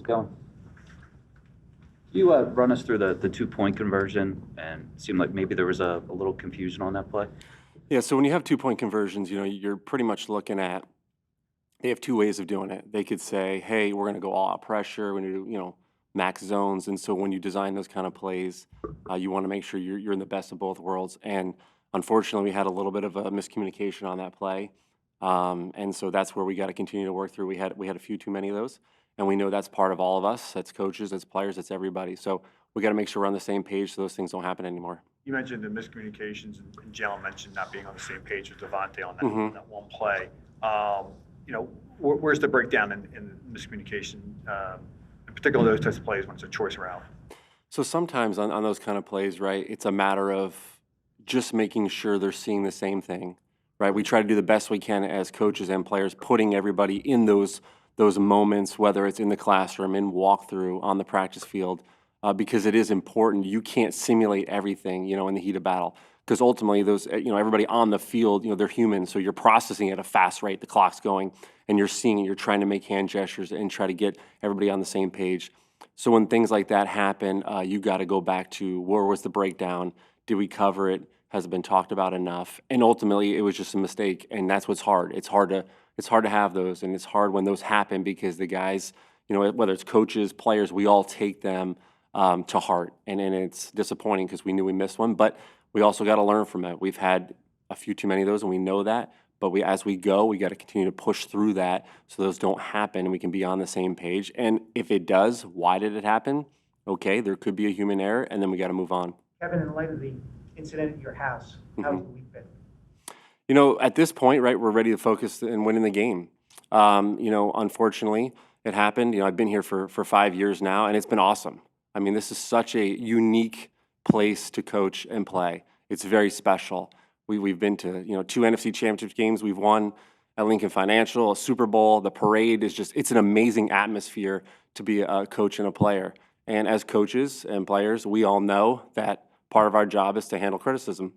Going. You run us through the 2-point conversion, and it seemed like maybe there was a little confusion on that play. Yeah, so when you have 2-point conversions, you're pretty much looking at they have two ways of doing it. They could say, "Hey, we're going to go all out pressure. We're going to do, max zones." And so when you design those kind of plays, you want to make sure you're in the best of both worlds. And unfortunately, we had a little bit of a miscommunication on that play, and so that's where we got to continue to work through. We had a few too many of those, and we know that's part of all of us. That's coaches, that's players, that's everybody. So we got to make sure we're on the same page so those things don't happen anymore. You mentioned the miscommunications, and Jalen mentioned not being on the same page with Devontae on Mhm. that one play. Where's the breakdown in miscommunication, in particular those types of plays when it's a choice route? So sometimes on those kind of plays, right, it's a matter of just making sure they're seeing the same thing, right? We try to do the best we can as coaches and players, putting everybody in those moments, whether it's in the classroom, in walkthrough, on the practice field, because it is important. You can't simulate everything, in the heat of battle, because ultimately those, everybody on the field, they're human, so you're processing at a fast rate. The clock's going, and you're seeing it. You're trying to make hand gestures and try to get everybody on the same page. So when things like that happen, you got to go back to where was the breakdown? Did we cover it? Has it been talked about enough? And ultimately, it was just a mistake, and that's what's hard. It's hard to have those, and it's hard when those happen because the guys, whether it's coaches, players, we all take them to heart, and it's disappointing because we knew we missed one, but we also got to learn from it. We've had a few too many of those, and we know that. But as we go, we got to continue to push through that so those don't happen and we can be on the same page. And if it does, why did it happen? Okay, there could be a human error, and then we got to move on. Kevin, in light of the incident at your house, how's the week been? At this point, right, we're ready to focus and winning the game. Unfortunately, it happened. I've been here for 5 years now, and it's been awesome. I mean, this is such a unique place to coach and play. It's very special. We've been to, 2 NFC Championship games. We've won at Lincoln Financial, a Super Bowl. The parade is it's an amazing atmosphere to be a coach and a player. And as coaches and players, we all know that part of our job is to handle criticism.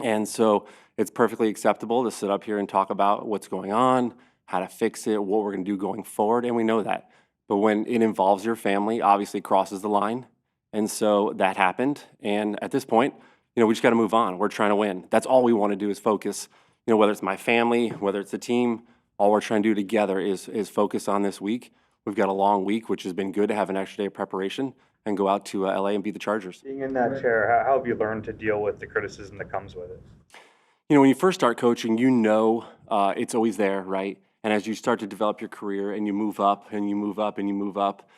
And so it's perfectly acceptable to sit up here and talk about what's going on, how to fix it, what we're going to do going forward, and we know that. But when it involves your family, obviously it crosses the line. And so that happened. And at this point, we just got to move on. We're trying to win. That's all we want to do is focus. Whether it's my family, whether it's the team, all we're trying to do together is focus on this week. We've got a long week, which has been good to have an extra day of preparation and go out to LA and beat the Chargers. Being in that chair, how have you learned to deal with the criticism that comes with it? When you first start coaching, it's always there, right? And as you start to develop your career and you move up and you move up and you move up,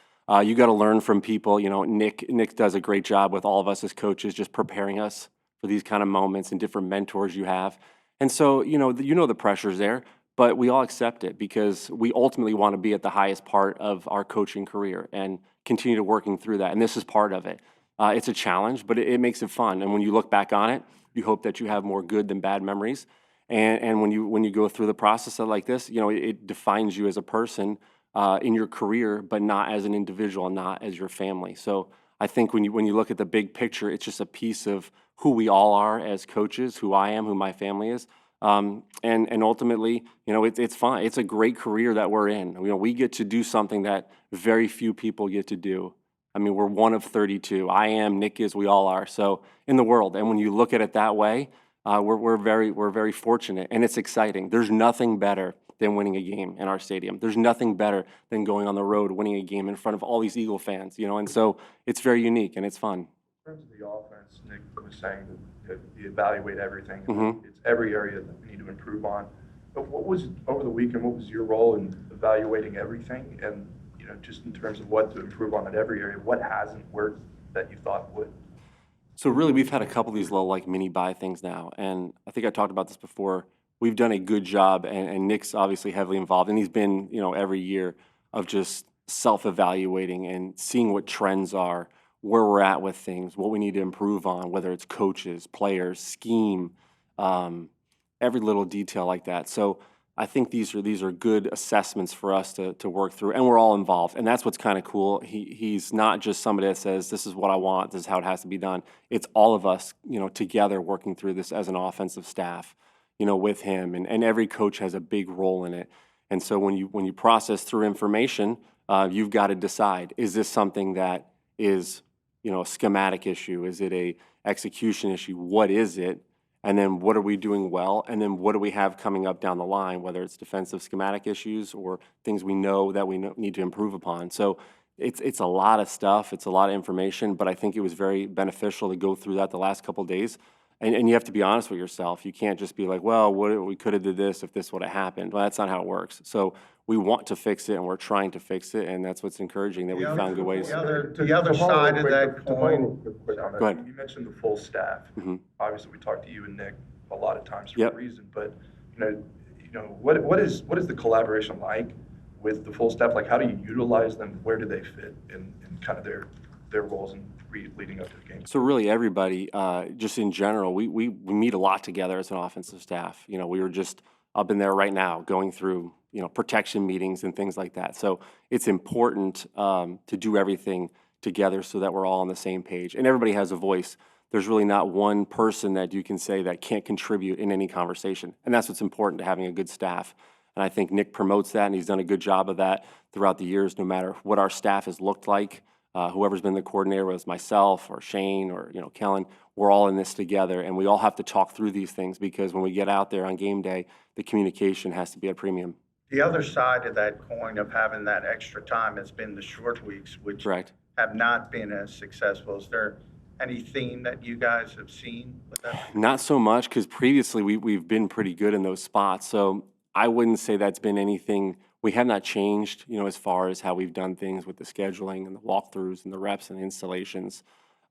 you got to learn from people. Nick does a great job with all of us as coaches, just preparing us for these kind of moments and different mentors you have. And so, the pressure's there, but we all accept it because we ultimately want to be at the highest part of our coaching career and continue to working through that. And this is part of it. It's a challenge, but it makes it fun. And when you look back on it, you hope that you have more good than bad memories. And when you go through the process like this, it defines you as a person in your career, but not as an individual, not as your family. So I think when you look at the big picture, it's just a piece of who we all are as coaches, who I am, who my family is. And ultimately, it's fun. It's a great career that we're in. We get to do something that very few people get to do. I mean, we're one of 32. I am, Nick is, we all are. So in the world, and when you look at it that way, we're very fortunate, and it's exciting. There's nothing better than winning a game in our stadium. There's nothing better than going on the road, winning a game in front of all these Eagle fans. And so it's very unique and it's fun. In terms of the offense, Nick was saying that you evaluate everything. Mhm. It's every area that we need to improve on. But what was, over the weekend, what was your role in evaluating everything? And, just in terms of what to improve on in every area, what hasn't worked that you thought would? So really, we've had a couple of these little mini buy things now, and I think I talked about this before. We've done a good job, and Nick's obviously heavily involved, and he's been every year of just self-evaluating and seeing what trends are, where we're at with things, what we need to improve on, whether it's coaches, players, scheme, every little detail like that. So I think these are good assessments for us to work through, and we're all involved, and that's what's kind of cool. He's not just somebody that says, this is what I want, this is how it has to be done. It's all of us, together working through this as an offensive staff, with him, and every coach has a big role in it. And so when you process through information, you've got to decide, is this something that is, a schematic issue? Is it a execution issue? What is it? And then what are we doing well? And then what do we have coming up down the line, whether it's defensive schematic issues or things we know that we need to improve upon. So it's a lot of stuff. It's a lot of information, but I think it was very beneficial to go through that the last couple of days. And you have to be honest with yourself. You can't just be like, well, we could have did this if this would have happened. Well, that's not how it works. So we want to fix it, and we're trying to fix it, and that's what's encouraging, that we found good ways. The other side of that coin. Quick on that. Go ahead. You mentioned the full staff. Mhm. Obviously, we talked to you and Nick a lot of times for Yep. a reason, but, what is the collaboration like with the full staff? Like, how do you utilize them? Where do they fit in kind of their roles in leading up to the game? So really, everybody, just in general, we meet a lot together as an offensive staff. We were just up in there right now going through, protection meetings and things like that. So it's important to do everything together so that we're all on the same page. And everybody has a voice. There's really not one person that you can say that can't contribute in any conversation. And that's what's important to having a good staff. And I think Nick promotes that, and he's done a good job of that throughout the years, no matter what our staff has looked like. Whoever's been the coordinator, whether it's myself or Shane or Kellen, we're all in this together, and we all have to talk through these things, because when we get out there on game day, the communication has to be at premium. The other side of that coin of having that extra time has been the short weeks, which Correct. have not been as successful. Is there any theme that you guys have seen with that? Not so much, because previously we've been pretty good in those spots. So I wouldn't say that's been anything. We have not changed, as far as how we've done things with the scheduling and the walkthroughs and the reps and the installations.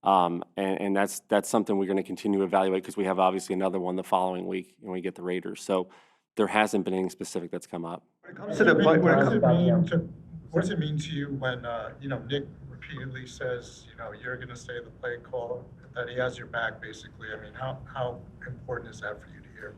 And that's something we're going to continue to evaluate, because we have obviously another one the following week when we get the Raiders. So there hasn't been anything specific that's come up. When it comes to the play, What does it mean to you when, Nick repeatedly says, you're gonna stay the play call, that he has your back, basically? I mean, how important is that for you to hear?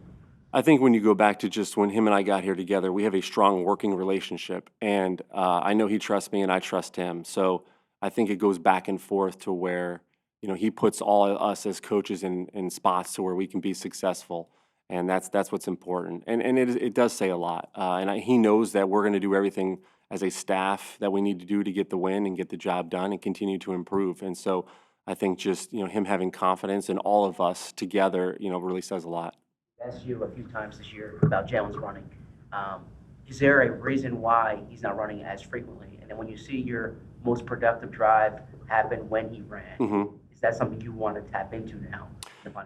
I think when you go back to just when him and I got here together, we have a strong working relationship, and I know he trusts me and I trust him. So I think it goes back and forth to where, he puts all of us as coaches in spots to where we can be successful, and that's what's important. And it does say a lot, and he knows that we're going to do everything as a staff that we need to do to get the win and get the job done and continue to improve. And so I think just, him having confidence in all of us together, really says a lot. Asked you a few times this year about Jalen's running. Is there a reason why he's not running as frequently? And then when you see your most productive drive happen when he ran, is that something you want to tap into now?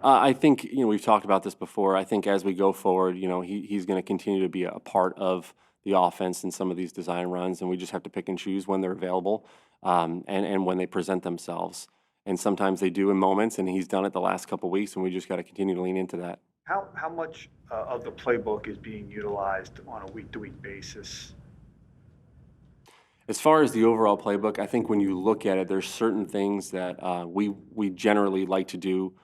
I think, we've talked about this before. I think as we go forward, he's going to continue to be a part of the offense in some of these design runs, and we just have to pick and choose when they're available, and when they present themselves. And sometimes they do in moments, and he's done it the last couple of weeks, and we just got to continue to lean into that. how much of the playbook is being utilized on a week-to-week basis? As far as the overall playbook, I think when you look at it, there's certain things that we generally like to do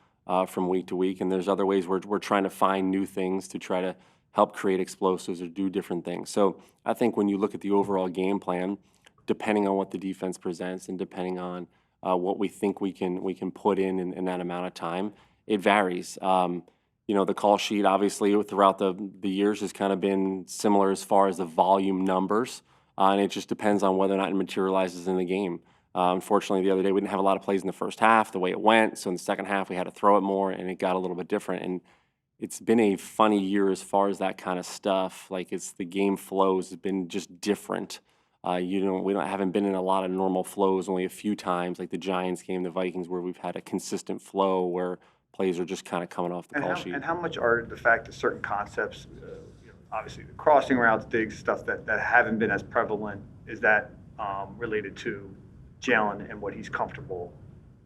from week to week, and there's other ways we're trying to find new things to try to help create explosives or do different things. So I think when you look at the overall game plan, depending on what the defense presents and depending on what we think we can put in that amount of time, it varies. The call sheet obviously throughout the years has kind of been similar as far as the volume numbers, and it just depends on whether or not it materializes in the game. Unfortunately, the other day we didn't have a lot of plays in the first half the way it went, so in the second half we had to throw it more, and it got a little bit different. And it's been a funny year as far as that kind of stuff. Like, it's the game flows has been just different. We haven't been in a lot of normal flows, only a few times, like the Giants game, the Vikings, where we've had a consistent flow where plays are just kind of coming off the call sheet. And how much are the fact that certain concepts, obviously the crossing routes, digs, stuff that haven't been as prevalent, is that related to Jalen and what he's comfortable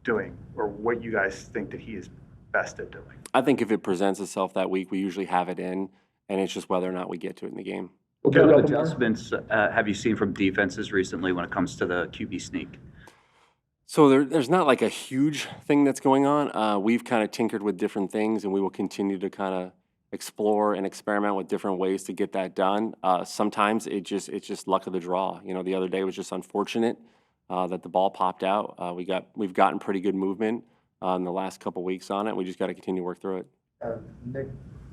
doing, or what you guys think that he is best at doing? I think if it presents itself that week, we usually have it in, and it's just whether or not we get to it in the game. What kind of adjustments have you seen from defenses recently when it comes to the QB sneak? So there's not like a huge thing that's going on. We've kind of tinkered with different things, and we will continue to kind of explore and experiment with different ways to get that done. Sometimes it's just luck of the draw. The other day was just unfortunate that the ball popped out. We've gotten pretty good movement in the last couple weeks on it. We just got to continue to work through it. Nick,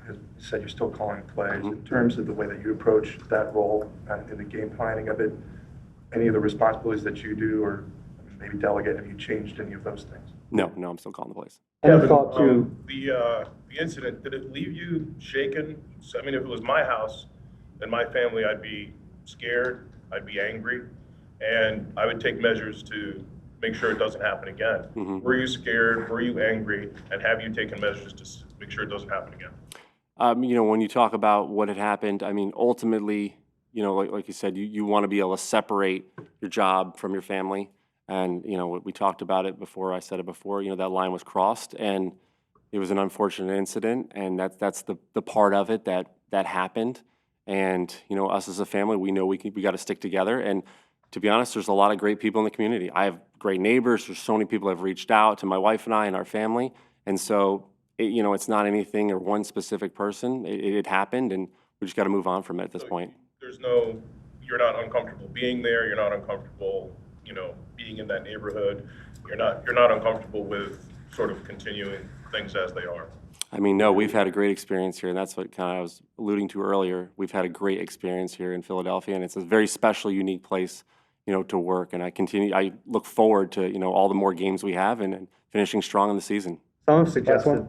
has said you're still calling plays. In terms of the way that you approach that role and in the game planning of it, any of the responsibilities that you do or maybe delegate, have you changed any of those things? No, I'm still calling the plays. Kevin, thought too. The incident, did it leave you shaken? So, I mean, if it was my house and my family, I'd be scared, I'd be angry, and I would take measures to make sure it doesn't happen again. Were you scared? Were you angry? And have you taken measures to make sure it doesn't happen again? When you talk about what had happened, I mean, ultimately, like you said, you want to be able to separate your job from your family. And, we talked about it before, I said it before, that line was crossed, and it was an unfortunate incident, and that's the part of it that happened. And, us as a family, we know we got to stick together. And to be honest, there's a lot of great people in the community. I have great neighbors. There's so many people that have reached out to my wife and I and our family. And so, it's not anything or one specific person. It happened, and we just got to move on from it at this point. You're not uncomfortable being there. You're not uncomfortable, being in that neighborhood. You're not uncomfortable with sort of continuing things as they are. I mean, no, we've had a great experience here, and that's what kind of I was alluding to earlier. We've had a great experience here in Philadelphia, and it's a very special, unique place, to work. And I look forward to, all the more games we have and finishing strong in the season. Some have suggested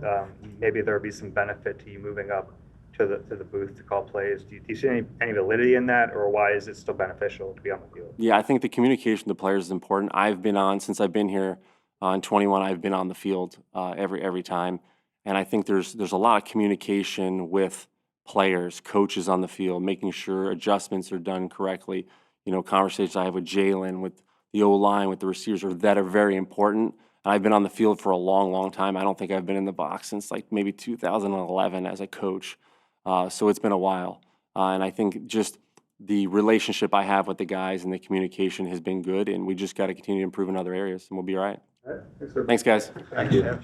maybe there would be some benefit to you moving up to the booth to call plays. Do you see any validity in that, or why is it still beneficial to be on the field? Yeah, I think the communication with the players is important. Since I've been here in 21, I've been on the field every time. And I think there's a lot of communication with players, coaches on the field, making sure adjustments are done correctly. Conversations I have with Jalen, with the O-line, with the receivers that are very important. And I've been on the field for a long, long time. I don't think I've been in the box since like maybe 2011 as a coach. So it's been a while. And I think just the relationship I have with the guys and the communication has been good. And we just got to continue to improve in other areas, and we'll be all right. All right. Thanks, Thanks, guys. Thank you.